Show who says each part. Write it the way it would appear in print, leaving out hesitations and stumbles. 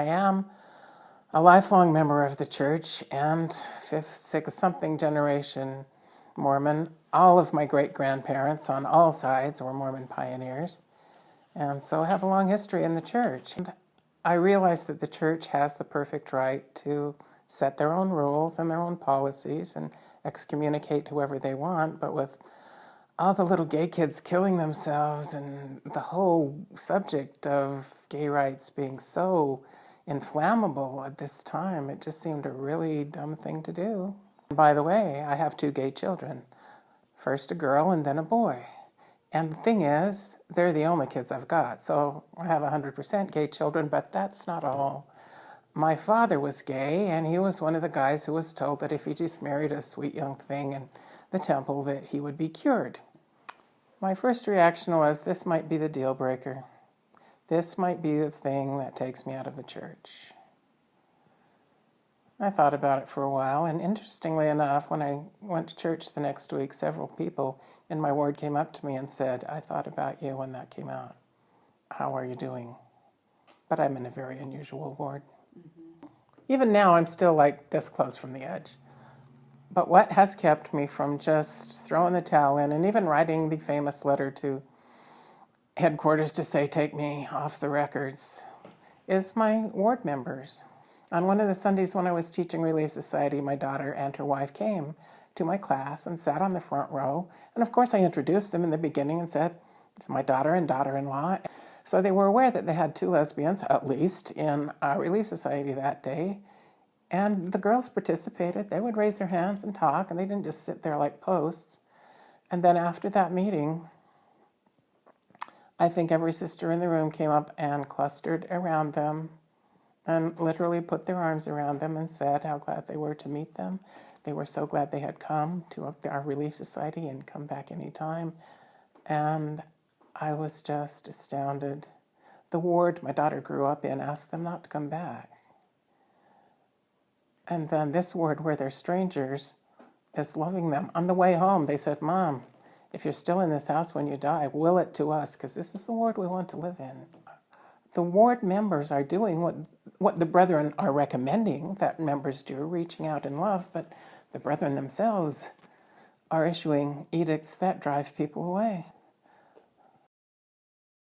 Speaker 1: I am a lifelong member of the church and fifth, sixth something generation Mormon. All of my great-grandparents on all sides were Mormon pioneers. And so I have a long history in the church. And I realize that the church has the perfect right to set their own rules and their own policies and excommunicate whoever they want, but with all the little gay kids killing themselves and the whole subject of gay rights being so inflammable at this time, it just seemed a really dumb thing to do. By the way, I have 2 gay children, first a girl and then a boy. And the thing is, they're the only kids I've got, so I have 100% gay children, but that's not all. My father was gay, and he was one of the guys who was told that if he just married a sweet young thing in the temple, that he would be cured. My first reaction was, this might be the deal breaker. This might be the thing that takes me out of the church. I thought about it for a while, and interestingly enough, when I went to church the next week, several people in my ward came up to me and said, I thought about you when that came out. How are you doing? But I'm in a very unusual ward. Mm-hmm. Even now, I'm still like this close from the edge. But what has kept me from just throwing the towel in and even writing the famous letter to headquarters to say, take me off the records, is my ward members. On one of the Sundays when I was teaching Relief Society, my daughter and her wife came to my class and sat on the front row. And of course I introduced them in the beginning and said, it's my daughter and daughter-in-law. So they were aware that they had 2 lesbians, at least, in Relief Society that day. And the girls participated. They would raise their hands and talk, and they didn't just sit there like posts. And then after that meeting, I think every sister in the room came up and clustered around them and literally put their arms around them and said how glad they were to meet them. They were so glad they had come to our Relief Society and come back anytime. And I was just astounded. The ward my daughter grew up in asked them not to come back. And then this ward where they're strangers is loving them. On the way home, they said, Mom, if you're still in this house when you die, will it to us, because this is the ward we want to live in. The ward members are doing what the brethren are recommending that members do, reaching out in love, but the brethren themselves are issuing edicts that drive people away.